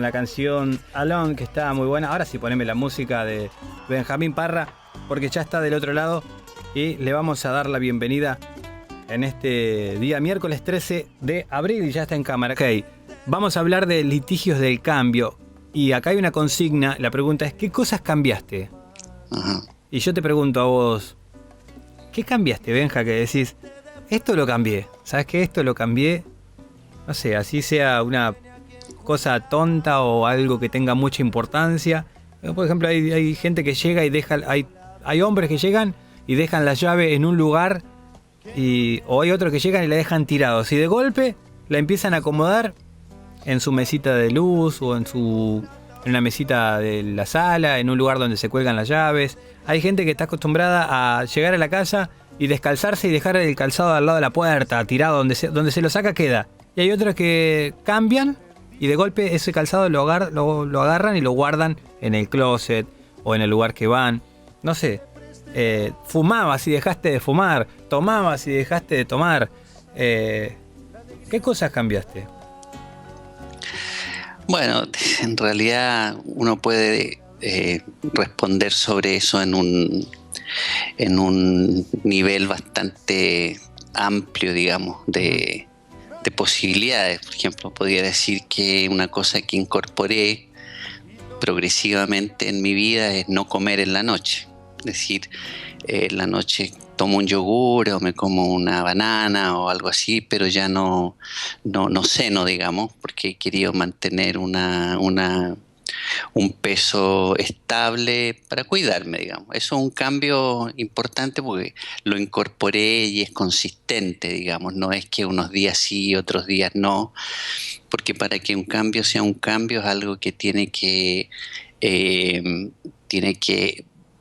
la canción Alone, que está muy buena. Ahora sí, poneme la música de Benjamín Parra, porque ya está del otro lado y le vamos a dar la bienvenida en este día miércoles 13 de abril y ya está en cámara. Ok, vamos a hablar de litigios del cambio y acá hay una consigna. La pregunta es, ¿qué cosas cambiaste? Ajá. Y yo te pregunto a vos, ¿qué cambiaste, Benja, que decís, esto lo cambié? ¿Sabes qué? Esto lo cambié. No sé, así sea una cosa tonta o algo que tenga mucha importancia. Por ejemplo, hay gente que llega y deja... Hay hombres que llegan y dejan la llave en un lugar o hay otros que llegan y la dejan tirados. Y de golpe la empiezan a acomodar en su mesita de luz o en una mesita de la sala, en un lugar donde se cuelgan las llaves. Hay gente que está acostumbrada a llegar a la casa y descalzarse y dejar el calzado al lado de la puerta, tirado, donde se lo saca queda. Y hay otros que cambian y de golpe ese calzado lo agarran y lo guardan en el closet o en el lugar que van. No sé, fumabas y dejaste de fumar, tomabas y dejaste de tomar. ¿Qué cosas cambiaste? Bueno, en realidad uno puede responder sobre eso en un nivel bastante amplio, digamos, de posibilidades. Por ejemplo, podría decir que una cosa que incorporé progresivamente en mi vida es no comer en la noche. Es decir, en la noche tomo un yogur o me como una banana o algo así, pero ya no ceno, digamos, porque he querido mantener un peso estable para cuidarme, digamos. Eso es un cambio importante porque lo incorporé y es consistente, digamos. No es que unos días sí y otros días no, porque para que un cambio sea un cambio es algo que tiene que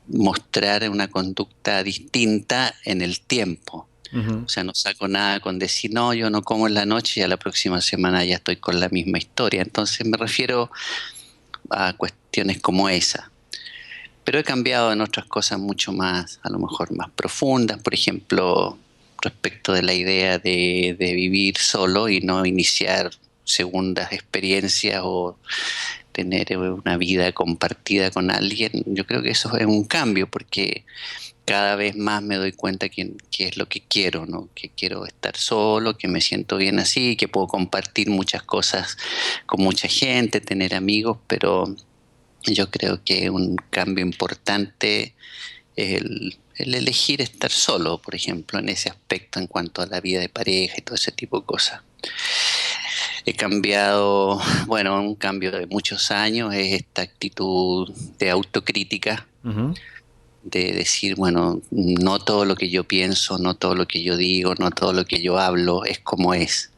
mostrar una conducta distinta en el tiempo. Uh-huh. O sea, no saco nada con decir, no, yo no como en la noche y a la próxima semana ya estoy con la misma historia. Entonces me refiero a cuestiones como esa. Pero he cambiado en otras cosas mucho más, a lo mejor más profundas, por ejemplo, respecto de la idea de vivir solo y no iniciar segundas experiencias o tener una vida compartida con alguien. Yo creo que eso es un cambio porque cada vez más me doy cuenta que es lo que quiero, ¿no? Que quiero estar solo, que me siento bien así, que puedo compartir muchas cosas con mucha gente, tener amigos, pero yo creo que un cambio importante es el elegir estar solo, por ejemplo, en ese aspecto en cuanto a la vida de pareja y todo ese tipo de cosas. He cambiado, bueno, un cambio de muchos años es esta actitud de autocrítica, Uh-huh. de decir, bueno, no todo lo que yo pienso, no todo lo que yo digo, no todo lo que yo hablo es como es.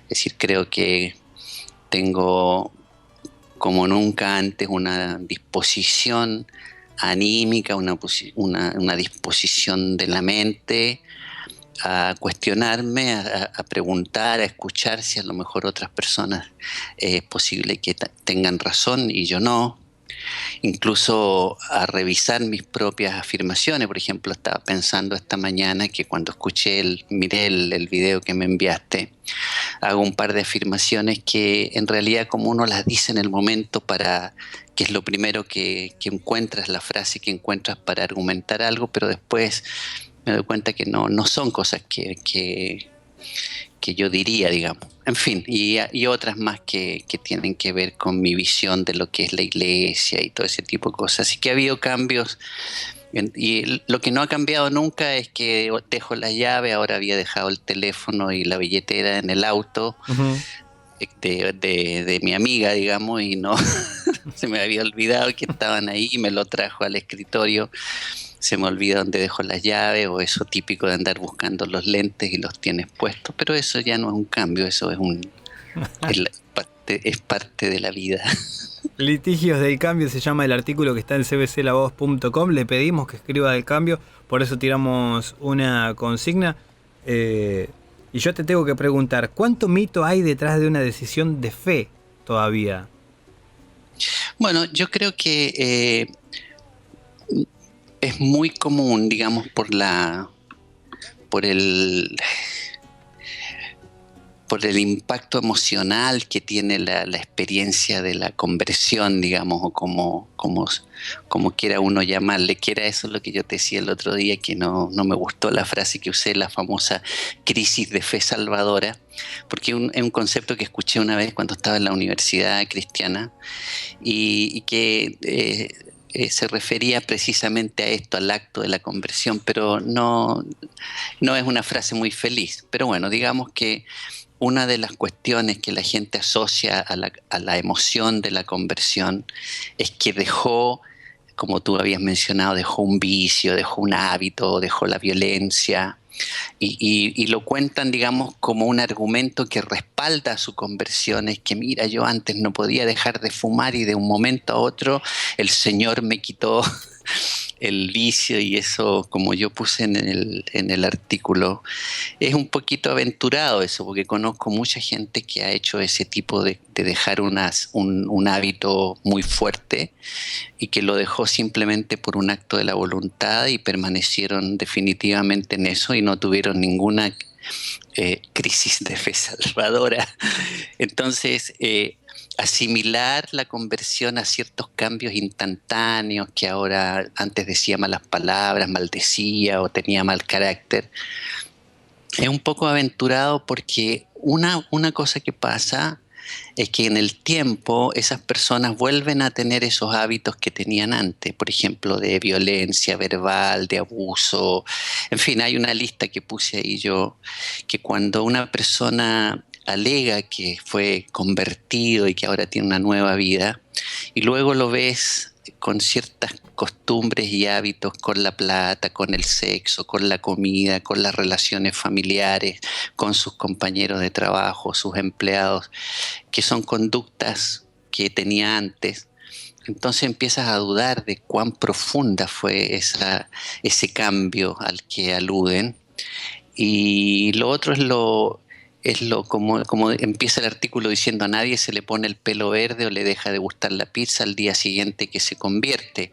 Es decir, creo que tengo como nunca antes una disposición anímica, una disposición de la mente a cuestionarme, a preguntar, a escuchar si a lo mejor otras personas es posible que tengan razón y yo no. Incluso a revisar mis propias afirmaciones. Por ejemplo, estaba pensando esta mañana que cuando miré el video que me enviaste, hago un par de afirmaciones que en realidad como uno las dice en el momento que es lo primero que encuentras, la frase que encuentras para argumentar algo, pero después me doy cuenta que no son cosas que yo diría, digamos. En fin, y otras más que tienen que ver con mi visión de lo que es la iglesia y todo ese tipo de cosas. Así que ha habido cambios. Y lo que no ha cambiado nunca es que dejo la llave, ahora había dejado el teléfono y la billetera en el auto Uh-huh. de mi amiga, digamos, y no se me había olvidado que estaban ahí y me lo trajo al escritorio. Se me olvida dónde dejo las llaves o eso típico de andar buscando los lentes y los tienes puestos, pero eso ya no es un cambio, eso es parte de la vida. Litigios del cambio se llama el artículo que está en cbclavoz.com. Le pedimos que escriba del cambio, por eso tiramos una consigna. Y yo te tengo que preguntar, ¿cuánto mito hay detrás de una decisión de fe todavía? Bueno, yo creo que es muy común, digamos, por el por el impacto emocional que tiene la experiencia de la conversión, digamos, o como quiera uno llamarle, que era eso lo que yo te decía el otro día, que no me gustó la frase que usé, la famosa crisis de fe salvadora, porque es un concepto que escuché una vez cuando estaba en la universidad cristiana y que se refería precisamente a esto, al acto de la conversión, pero no es una frase muy feliz. Pero bueno, digamos que una de las cuestiones que la gente asocia a la emoción de la conversión es que dejó, como tú habías mencionado, dejó un vicio, dejó un hábito, dejó la violencia, y lo cuentan, digamos, como un argumento que respalda su conversión. Es que mira, yo antes no podía dejar de fumar y de un momento a otro el Señor me quitó el vicio, y eso, como yo puse en el artículo, es un poquito aventurado eso, porque conozco mucha gente que ha hecho ese tipo de dejar un hábito muy fuerte y que lo dejó simplemente por un acto de la voluntad y permanecieron definitivamente en eso y no tuvieron ninguna crisis de fe salvadora. Entonces, asimilar la conversión a ciertos cambios instantáneos, que ahora antes decía malas palabras, maldecía o tenía mal carácter, es un poco aventurado, porque una cosa que pasa es que en el tiempo esas personas vuelven a tener esos hábitos que tenían antes, por ejemplo, de violencia verbal, de abuso, en fin, hay una lista que puse ahí yo, que cuando una persona alega que fue convertido y que ahora tiene una nueva vida, y luego lo ves con ciertas costumbres y hábitos, con la plata, con el sexo, con la comida, con las relaciones familiares, con sus compañeros de trabajo, sus empleados, que son conductas que tenía antes. Entonces empiezas a dudar de cuán profunda fue ese cambio al que aluden. Y lo otro como empieza el artículo diciendo: a nadie se le pone el pelo verde o le deja de gustar la pizza al día siguiente que se convierte.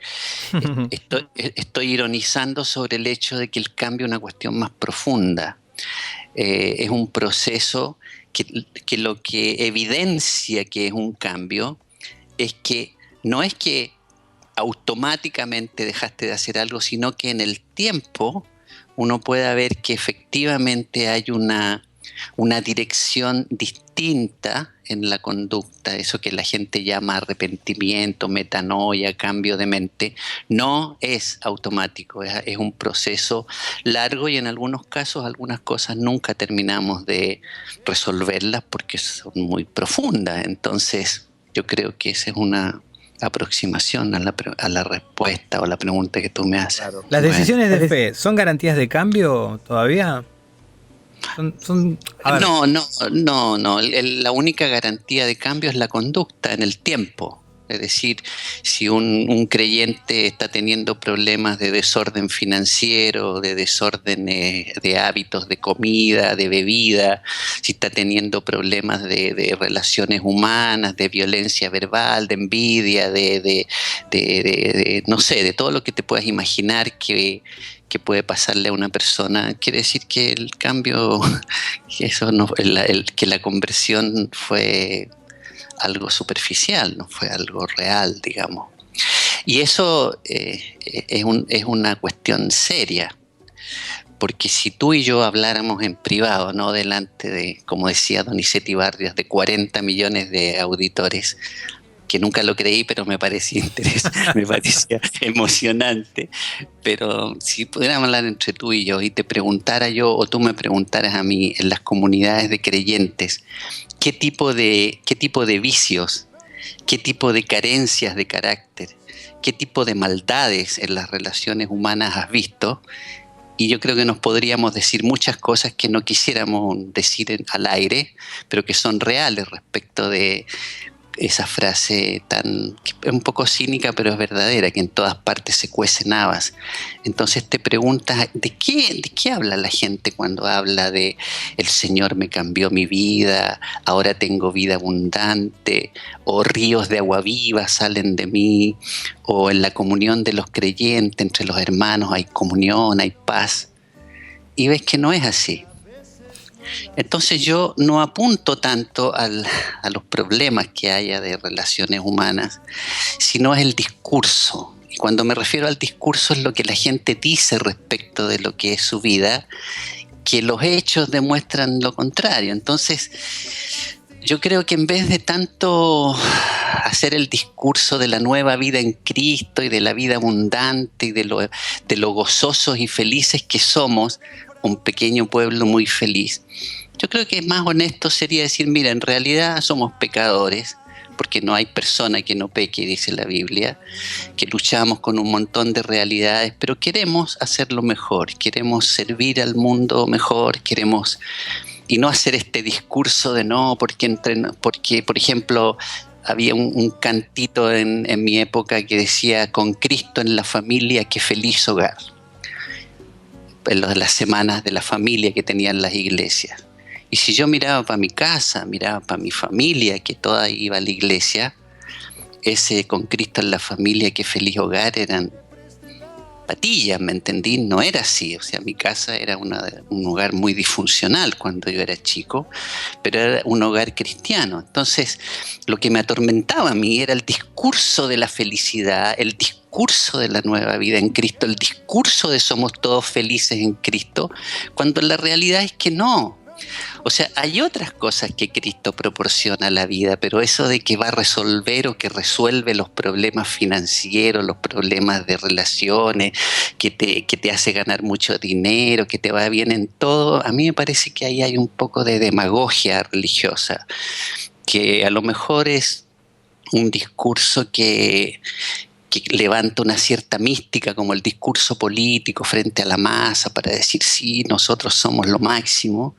Estoy ironizando sobre el hecho de que el cambio es una cuestión más profunda. Es un proceso que lo que evidencia que es un cambio es que no es que automáticamente dejaste de hacer algo, sino que en el tiempo uno puede ver que efectivamente hay una dirección distinta en la conducta, eso que la gente llama arrepentimiento, metanoia, cambio de mente. No es automático, es un proceso largo, y en algunos casos algunas cosas nunca terminamos de resolverlas porque son muy profundas. Entonces yo creo que esa es una aproximación a la respuesta o la pregunta que tú me haces. Claro. ¿Las decisiones de fe son garantías de cambio todavía? No. La única garantía de cambio es la conducta en el tiempo. Es decir, si un creyente está teniendo problemas de desorden financiero, de desorden de hábitos de comida, de bebida, si está teniendo problemas de relaciones humanas, de violencia verbal, de envidia, no sé, de todo lo que te puedas imaginar que puede pasarle a una persona, quiere decir que el cambio, que la conversión fue algo superficial, no fue algo real, digamos. Y eso es una cuestión seria, porque si tú y yo habláramos en privado, no delante de, como decía Donizetti Barrios, de 40 millones de auditores, que nunca lo creí, pero me parecía me parecía emocionante. Pero si pudiéramos hablar entre tú y yo, y te preguntara yo, o tú me preguntaras a mí, en las comunidades de creyentes, ¿qué tipo de vicios, qué tipo de carencias de carácter, qué tipo de maldades en las relaciones humanas has visto? Y yo creo que nos podríamos decir muchas cosas que no quisiéramos decir al aire, pero que son reales respecto de esa frase que es un poco cínica, pero es verdadera, que en todas partes se cuecen habas. Entonces te preguntas, ¿de qué habla la gente cuando habla de el Señor me cambió mi vida, ahora tengo vida abundante, o ríos de agua viva salen de mí, o en la comunión de los creyentes, entre los hermanos hay comunión, hay paz? Y ves que no es así. Entonces yo no apunto tanto a los problemas que haya de relaciones humanas, sino es el discurso. Y cuando me refiero al discurso es lo que la gente dice respecto de lo que es su vida, que los hechos demuestran lo contrario. Entonces yo creo que en vez de tanto hacer el discurso de la nueva vida en Cristo y de la vida abundante y de lo gozosos y felices que somos, un pequeño pueblo muy feliz, yo creo que más honesto sería decir, mira, en realidad somos pecadores, porque no hay persona que no peque, dice la Biblia, que luchamos con un montón de realidades, pero queremos hacerlo mejor, queremos servir al mundo mejor, queremos... Y no hacer este discurso de no, porque por ejemplo, había un cantito en mi época que decía, con Cristo en la familia, qué feliz hogar. En las semanas de la familia que tenían las iglesias. Y si yo miraba para mi casa, miraba para mi familia, que toda iba a la iglesia, ese con Cristo en la familia, qué feliz hogar, eran patillas, ¿me entendí? No era así, o sea, mi casa era un hogar muy disfuncional cuando yo era chico, pero era un hogar cristiano. Entonces, lo que me atormentaba a mí era el discurso de la felicidad, el discurso de la nueva vida en Cristo, el discurso de somos todos felices en Cristo, cuando la realidad es que no. O sea, hay otras cosas que Cristo proporciona a la vida, pero eso de que va a resolver o que resuelve los problemas financieros, los problemas de relaciones, que te hace ganar mucho dinero, que te va bien en todo, a mí me parece que ahí hay un poco de demagogia religiosa, que a lo mejor es un discurso que levanta una cierta mística, como el discurso político frente a la masa, para decir sí, nosotros somos lo máximo.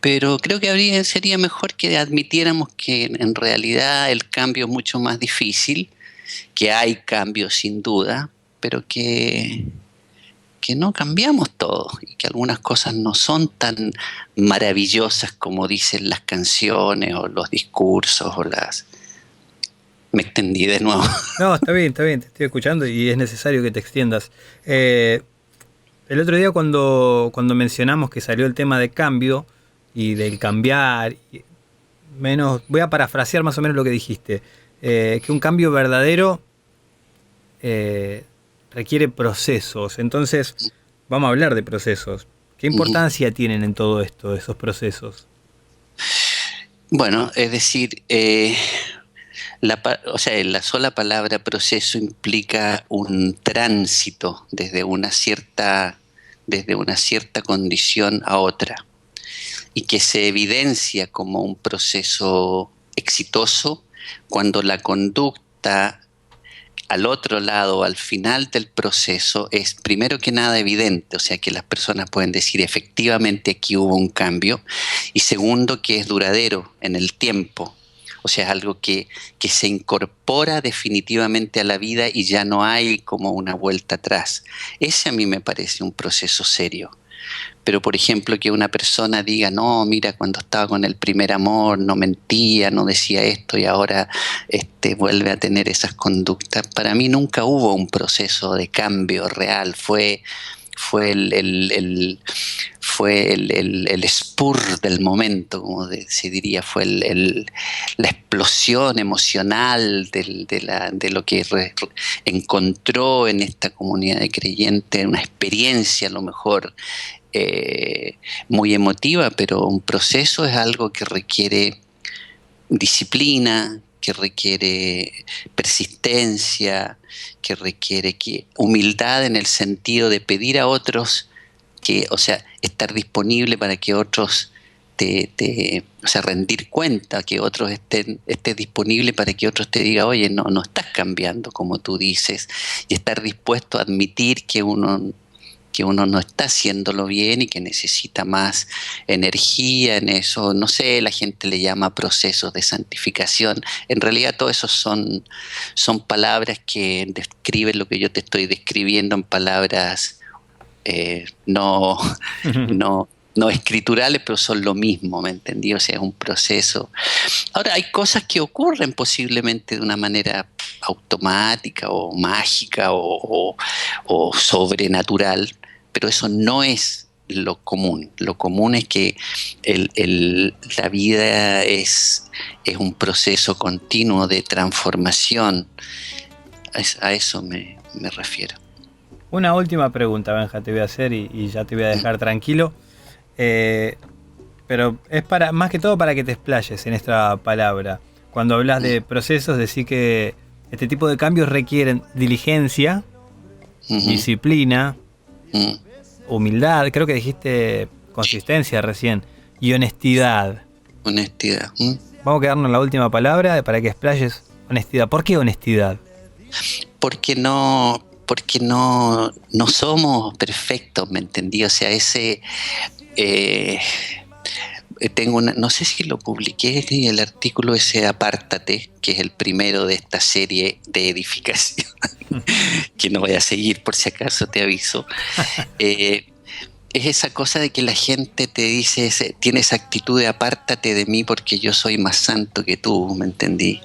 Pero creo que sería mejor que admitiéramos que en realidad el cambio es mucho más difícil, que hay cambios sin duda, pero que no cambiamos todo y que algunas cosas no son tan maravillosas como dicen las canciones o los discursos o las... Me extendí de nuevo. No, está bien, te estoy escuchando y es necesario que te extiendas. El otro día cuando mencionamos que salió el tema de cambio y del cambiar, voy a parafrasear más o menos lo que dijiste, que un cambio verdadero requiere procesos. Entonces, vamos a hablar de procesos. ¿Qué importancia tienen en todo esto, esos procesos? Bueno, es decir, la sola palabra proceso implica un tránsito desde una cierta condición a otra, y que se evidencia como un proceso exitoso cuando la conducta al otro lado, al final del proceso, es primero que nada evidente, o sea que las personas pueden decir efectivamente aquí hubo un cambio, y segundo que es duradero en el tiempo. O sea, es algo que se incorpora definitivamente a la vida y ya no hay como una vuelta atrás. Ese a mí me parece un proceso serio. Pero, por ejemplo, que una persona diga, no, mira, cuando estaba con el primer amor no mentía, no decía esto y ahora vuelve a tener esas conductas. Para mí nunca hubo un proceso de cambio real, fue el spur del momento, como se diría, fue la explosión emocional de lo que encontró en esta comunidad de creyentes, una experiencia a lo mejor muy emotiva, pero un proceso es algo que requiere disciplina, que requiere persistencia, que requiere humildad en el sentido de pedir a otros o sea, estar disponible para que otros o sea, rendir cuenta, que otros estés disponible para que otros te digan, oye, no estás cambiando como tú dices, y estar dispuesto a admitir que uno no está haciéndolo bien y que necesita más energía en eso. No sé, la gente le llama procesos de santificación. En realidad todo eso son palabras que describen lo que yo te estoy describiendo en palabras no escriturales, pero son lo mismo, ¿me entendí? O sea, es un proceso. Ahora, hay cosas que ocurren posiblemente de una manera automática o mágica o sobrenatural, pero eso no es lo común. Lo común es que la vida es un proceso continuo de transformación. A eso me refiero. Una última pregunta, Benja, te voy a hacer y ya te voy a dejar tranquilo. Pero es más que todo para que te explayes en esta palabra. Cuando hablas de procesos, decís que este tipo de cambios requieren diligencia, disciplina, humildad, creo que dijiste consistencia recién, y honestidad. Honestidad. Vamos a quedarnos en la última palabra para que explayes honestidad. ¿Por qué honestidad? Porque no somos perfectos, ¿me entendí? O sea, tengo no sé si lo publiqué, el artículo ese Apártate, que es el primero de esta serie de edificación, que no voy a seguir por si acaso, te aviso. Es esa cosa de que la gente te dice, tiene esa actitud de apártate de mí porque yo soy más santo que tú, ¿me entendí?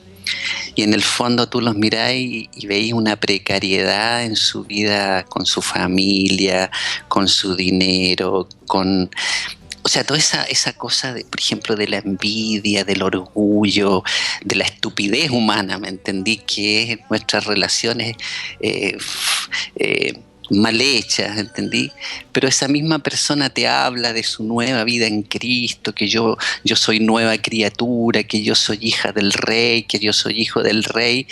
Y en el fondo tú los mirás y veis una precariedad en su vida, con su familia, con su dinero, o sea, toda esa cosa, por ejemplo, de la envidia, del orgullo, de la estupidez humana, ¿me entendí? Que es nuestras relaciones mal hechas, ¿entendí? Pero esa misma persona te habla de su nueva vida en Cristo, que yo soy nueva criatura, que yo soy hija del Rey, que yo soy hijo del Rey.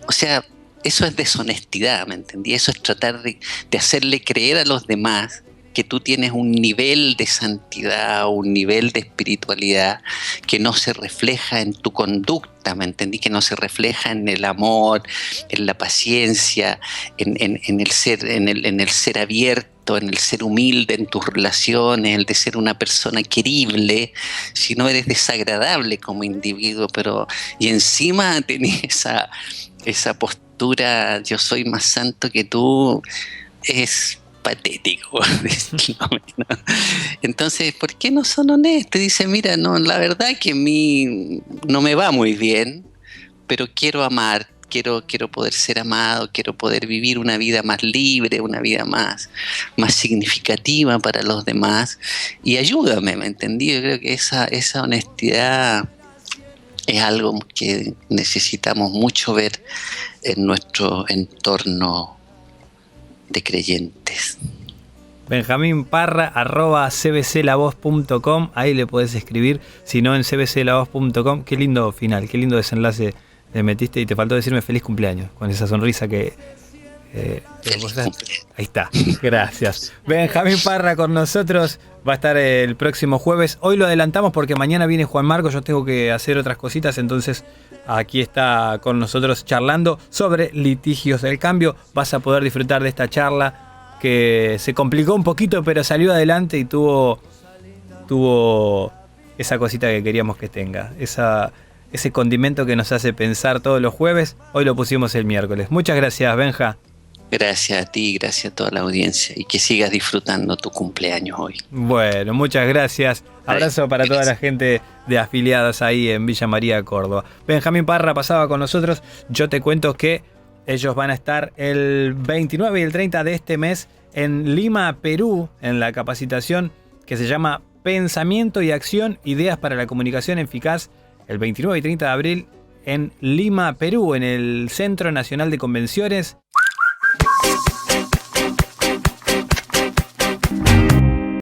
O sea, eso es deshonestidad, ¿me entendí? Eso es tratar de hacerle creer a los demás que tú tienes un nivel de santidad, un nivel de espiritualidad que no se refleja en tu conducta, ¿me entendí? Que no se refleja en el amor, en la paciencia, en el ser abierto, en el ser humilde en tus relaciones, el de ser una persona querible, si no eres desagradable como individuo, y encima tenés esa postura, yo soy más santo que tú, es patético. Entonces, ¿por qué no son honestos? Dice, mira, no, la verdad que a mí no me va muy bien, pero quiero amar, quiero poder ser amado, quiero poder vivir una vida más libre, una vida más significativa para los demás, y ayúdame, ¿me entendí? Yo creo que esa honestidad es algo que necesitamos mucho ver en nuestro entorno de creyentes. Benjamín Parra, @cbclavoz.com, ahí le podés escribir, si no en cbclavoz.com. Qué lindo final, qué lindo desenlace le metiste, y te faltó decirme feliz cumpleaños, con esa sonrisa que... ahí está, gracias. Benjamín Parra con nosotros, va a estar el próximo jueves. Hoy lo adelantamos porque mañana viene Juan Marcos, yo tengo que hacer otras cositas, entonces aquí está con nosotros charlando sobre litigios del cambio. Vas a poder disfrutar de esta charla que se complicó un poquito, pero salió adelante y tuvo esa cosita que queríamos que tenga, ese condimento que nos hace pensar todos los jueves. Hoy lo pusimos el miércoles. Muchas gracias, Benja. Gracias a ti, gracias a toda la audiencia, y que sigas disfrutando tu cumpleaños hoy. Bueno, muchas gracias. Abrazo para toda la gente de afiliados ahí en Villa María, Córdoba. Benjamín Parra pasaba con nosotros. Yo te cuento que ellos van a estar el 29 y el 30 de este mes en Lima, Perú, en la capacitación que se llama Pensamiento y Acción, Ideas para la Comunicación Eficaz, el 29 y 30 de abril en Lima, Perú, en el Centro Nacional de Convenciones.